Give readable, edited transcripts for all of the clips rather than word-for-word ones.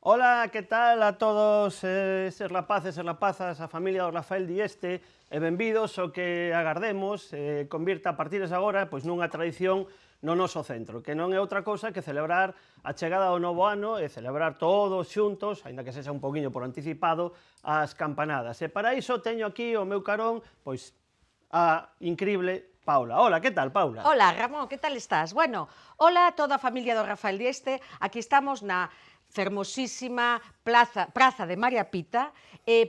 Ola, que tal a todos eses rapaces e rapazas, a familia do Rafael Dieste, e benvidos ao que agardemos convirta a partir de agora nunha tradición no noso centro, que non é outra cousa que celebrar a chegada do novo ano e celebrar todos xuntos, aínda que sexa un poquinho por anticipado, as campanadas. E para iso teño aquí o meu carón, a incrible Paula. Hola, que tal, Paula? Hola, Ramón, que tal estás? Bueno, hola a toda a familia do Rafael Dieste. Aquí estamos na fermosísima praza de María Pita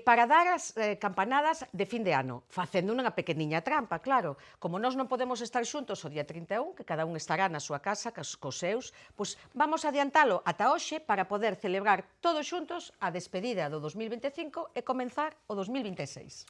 para dar as campanadas de fin de ano, facendo unha pequeniña trampa, claro. Como nós non podemos estar xuntos o día 31, que cada un estará na súa casa, cos seus, pois vamos adiantalo ata hoxe para poder celebrar todos xuntos a despedida do 2025 e comenzar o 2026.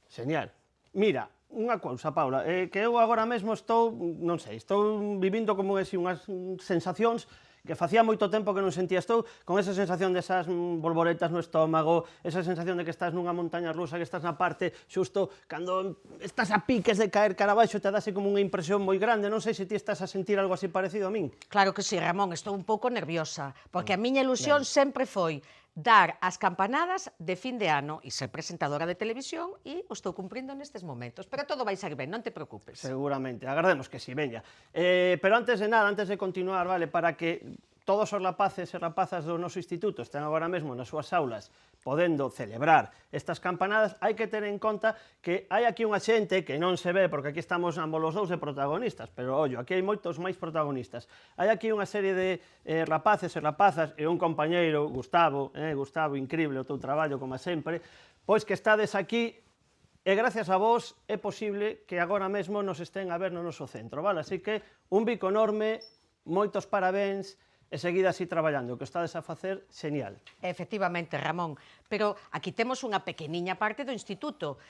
Genial. Mira, unha cousa, Paula, que eu agora mesmo estou, non sei, estou vivindo como unhas sensacións que facía moito tempo que non sentía. Estou con esa sensación desas bolboretas no estómago, esa sensación de que estás nunha montaña rusa, que estás na parte xusto cando estás a piques de caer cara abaixo, te dase como unha impresión moi grande. Non sei se ti estás a sentir algo así parecido a min. Claro que sí, Ramón, estou un pouco nerviosa, porque a miña ilusión sempre foi dar as campanadas de fin de ano e ser presentadora de televisión e o estou cumprindo nestes momentos. Pero todo vai sair ben, non te preocupes. Seguramente, agardemos que sí, veña. Pero antes de nada, antes de continuar, vale, para que todos os rapaces e rapazas do noso instituto estén agora mesmo nas súas aulas podendo celebrar estas campanadas, hai que ter en conta que hai aquí unha xente que non se ve, porque aquí estamos ambos os dous de protagonistas, pero, ollo, aquí hai moitos máis protagonistas. Hai aquí unha serie de rapaces e rapazas e un compañeiro, Gustavo, incrible o teu traballo, como sempre, pois que estades aquí e gracias a vos é posible que agora mesmo nos estén a ver no noso centro, vale? Así que un bico enorme, moitos parabéns, e seguida así traballando, que estades a facer genial. Efectivamente, Ramón, pero aquí temos unha pequeniña parte do instituto.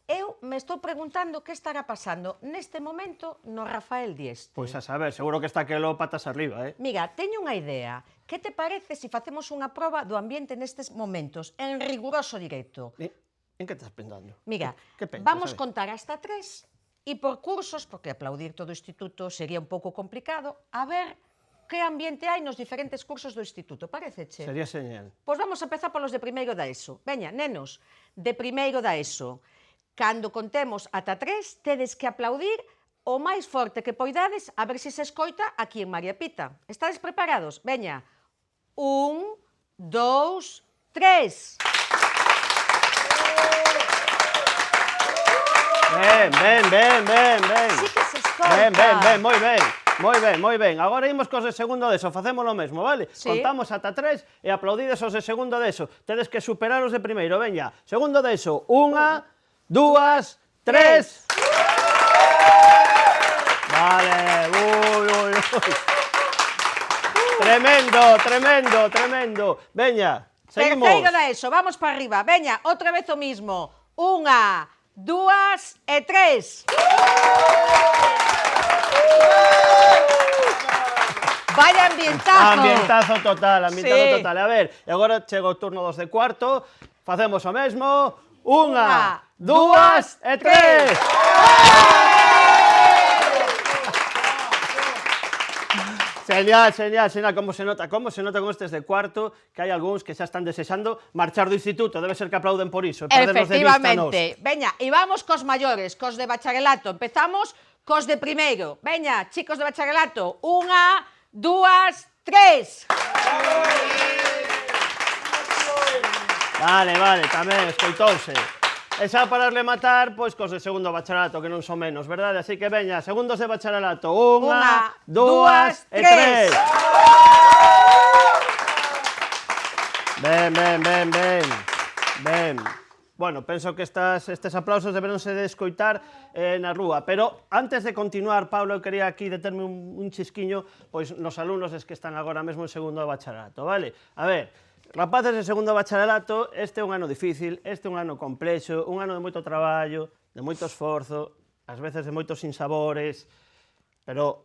Eu me estou preguntando que estará pasando neste momento no Rafael Dieste. Pois a saber, seguro que está aquelo patas arriba, Mira, teño unha idea. Que te parece se facemos unha proba do ambiente nestes momentos, en riguroso directo? En que estás pensando? Mira, que pensas, vamos contar hasta 3 e por cursos, porque aplaudir todo o instituto sería un pouco complicado, a ver que ambiente hai nos diferentes cursos do instituto, pareceche? Sería señal. Pois vamos a empezar polos de primeiro da ESO. Veña, nenos, de primeiro da ESO. Cando contemos ata 3, tedes que aplaudir o máis forte que poidades a ver se se escoita aquí en María Pita. Estades preparados? Veña, 1, 2, 3. Ben. Sí que se escoita. Ben, moi ben. Moi ben. Agora imos cos de segundo de eso, facemos o mesmo, vale? Sí. Contamos ata 3 e aplaudides os de segundo de eso. Tedes que superar os de primeiro, veña. Segundo de eso, 1, 2, 3. Vale, ui. Tremendo. Veña, seguimos. Terceiro da ESO, vamos para arriba. Veña, outra vez o mismo. 1, 2 e 3. Vaya ambientazo. Ambientazo total. Sí. A ver, e agora chega o turno dos de cuarto. Facemos o mesmo. 1, 2 e 3. Genial. Como se nota con estes de cuarto, que hai algúns que xa están desexando marchar do instituto. Debe ser que aplauden por iso. Efectivamente. Veña, e vamos cos maiores, cos de bacharelato. Empezamos cos de primeiro. Veña, chicos de bacharelato. 1, 2, 3. Vale, tamén, escoitouse. E xa para rematar, pois cos de segundo bacharelato, que non son menos, verdade? Así que veña, segundos de bacharelato. 1, 2 e 3. Ben. Bueno, penso que estes aplausos deberonse de escoitar na rúa, pero antes de continuar, Pablo, eu quería aquí determe un chisquiño pois nos alumnos que están agora mesmo en segundo de bacharelato, vale? A ver, rapaces de segundo de bacharelato, este é un ano difícil, este é un ano complexo, un ano de moito traballo, de moito esforzo, ás veces de moitos sinsabores, pero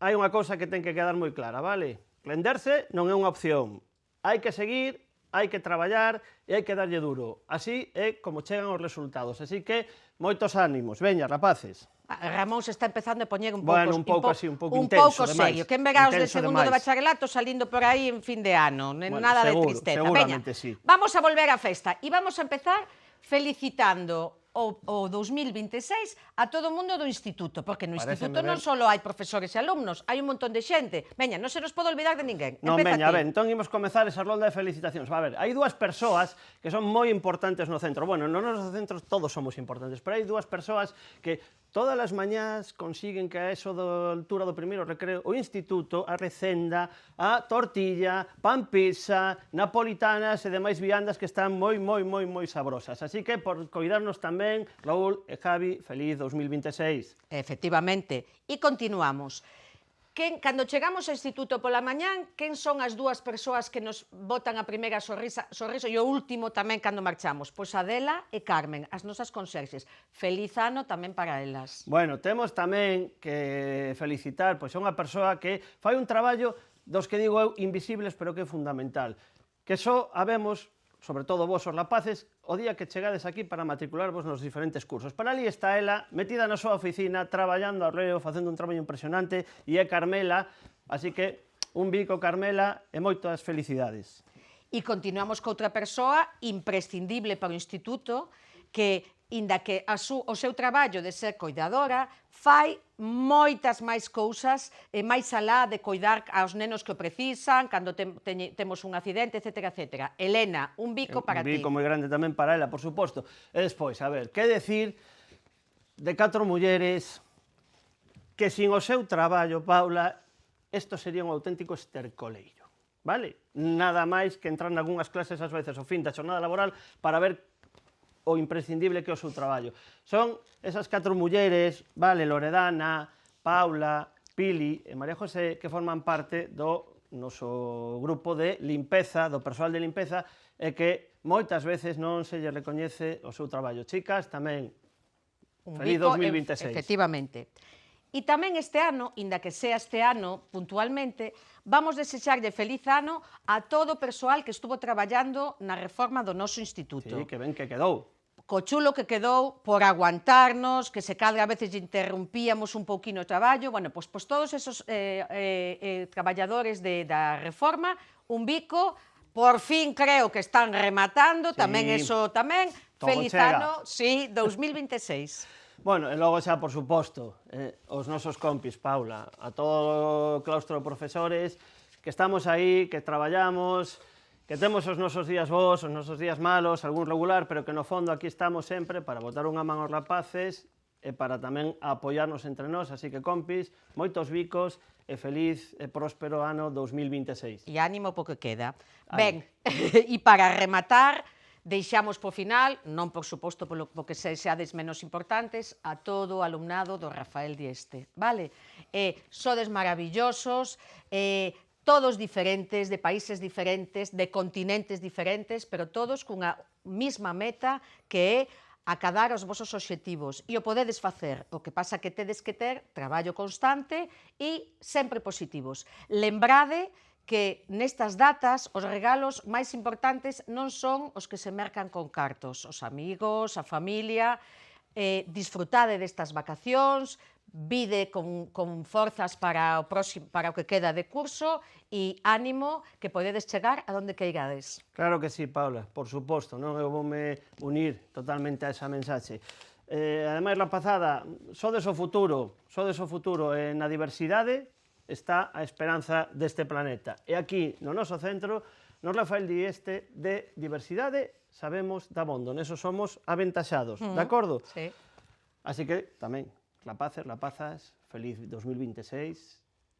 hai unha cousa que ten que quedar moi clara, vale? Renderse non é unha opción, hai que seguir hai que traballar e hai que darlle duro. Así é como chegan os resultados. Así que, moitos ánimos. Veña, rapaces. Ramón se está empezando a poñer un Bueno, pouco así, un pouco intenso, serio. demais. Quen verá os de Intenso segundo de demais. bacharelato salindo por aí en fin de ano. Bueno, Nada seguro, de tristeza. seguramente Veña, sí. vamos a volver á festa e vamos a empezar felicitando o 2026 a todo o mundo do instituto, porque no Paréceme instituto non ben. só hai profesores e alumnos, hai un montón de xente. Veña, non se nos pode olvidar de ninguén. Non, Empeza veña, ti. ben, entón imos comezar esa rolda de felicitacións. Va, a ver, hai dúas persoas que son moi importantes no centro. Bueno, no nosos centros todos somos importantes, pero hai dúas persoas que todas as mañás consiguen que a eso da altura do primeiro recreo o instituto, a recenda, a tortilla, pan pizza, napolitanas e demais viandas que están moi sabrosas. Así que, por coidarnos tamén, Raúl e Javi, feliz 2026. Efectivamente. E continuamos. Cando chegamos ao instituto pola mañán, quen son as dúas persoas que nos botan a primeira sorriso e o último tamén cando marchamos? Pois Adela e Carmen, as nosas conserxes. Feliz ano tamén para elas. Bueno, temos tamén que felicitar pois a unha persoa que fai un traballo dos que digo eu invisibles, pero que é fundamental. Que só habemos, sobre todo vos os rapaces, o día que chegades aquí para matricularvos nos diferentes cursos. Para ali está ela, metida na súa oficina, traballando ao reo, facendo un traballo impresionante, e é Carmela, así que un bico, Carmela, e moitas felicidades. E continuamos co outra persoa imprescindible para o instituto, que, inda que o seu traballo de ser coidadora, fai moitas máis cousas e máis alá de coidar aos nenos que o precisan, cando temos un accidente, etc. Elena, un bico para ti. Un bico moi grande tamén para ela, por suposto. E despois, a ver, que decir de 4 mulleres que sin o seu traballo, Paula, isto sería un auténtico estercoleiro, vale? Nada máis que entrar nalgúnas clases ás veces ao fin da xornada laboral para ver o imprescindible que é o seu traballo. Son esas 4 mulleres, vale, Loredana, Paula, Pili e María José, que forman parte do noso grupo de limpeza, do persoal de limpeza, e que moitas veces non se lle recoñece o seu traballo. Chicas, tamén, feliz 2026. Efectivamente. E tamén este ano, inda que sea este ano puntualmente, vamos desexarlle feliz ano a todo o persoal que estuvo traballando na reforma do noso instituto. Sí, que ben que quedou. Co chulo que quedou por aguantarnos, que se cadra a veces interrumpíamos un pouquinho o traballo, bueno, pois todos esos traballadores da reforma, un bico, por fin creo que están rematando, tamén eso tamén, feliz ano, sí, 2026. Bueno, e logo xa, por suposto, os nosos compis, Paula, a todo o claustro de profesores, que estamos aí, que traballamos, que temos os nosos días bons, os nosos días malos, algún regular, pero que no fondo aquí estamos sempre para botar unha man aos rapaces e para tamén apoiarnos entre nós, así que compis, moitos bicos e feliz e próspero ano 2026. E ánimo po que queda. Ben, e para rematar, deixamos po final, non por suposto porque seades menos importantes, a todo o alumnado do Rafael Dieste, vale? Sodes maravillosos, todos diferentes, de países diferentes, de continentes diferentes, pero todos cunha mesma meta que é acadar os vosos obxectivos e o podedes facer. O que pasa que tedes que ter traballo constante e sempre positivos. Lembrade que nestas datas os regalos máis importantes non son os que se mercan con cartos. Os amigos, a familia, disfrutade destas vacacións, vide con forzas para o que queda de curso e ánimo que podedes chegar a donde queirades. Claro que sí, Paula, por suposto, non? Eu voume unir totalmente a esa mensaxe. Ademais, rapazada, sodes o futuro, e na diversidade está a esperanza deste planeta. E aquí, no noso centro, no Rafael Dieste, de diversidade sabemos dabondo, neso somos aventaxados, de acordo? Sí. Así que, tamén, rapaces, rapazas, feliz 2026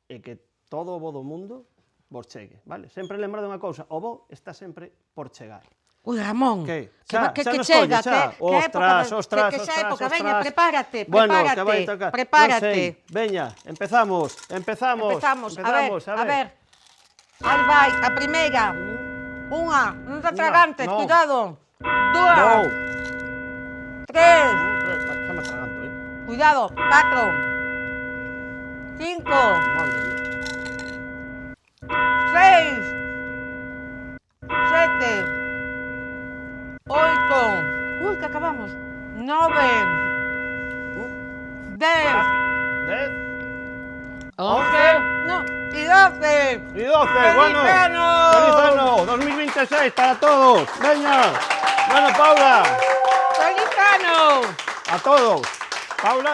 e que todo o bo do mundo vos chegue, vale? Sempre lembrade unha cousa, o bo está sempre por chegar. Ui, Ramón, que chega, ostras, que xa época, veña, prepárate, bueno, que vai tocar. prepárate. No sei. Veña, empezamos, a ver, aí vai, a primeira, unha, non te atragantes, cuidado, dúas, tres, cuidado, 4, 5, 6, 7, 7, 8, uy, que acabamos, 9, 10, 10, 11, no, y 12. y 12. ¡Feliz Bueno, ano! ¡Feliz ano! 2026 para todos. Veña. Bueno, Paula. ¡Feliz ano! A todos. Paula.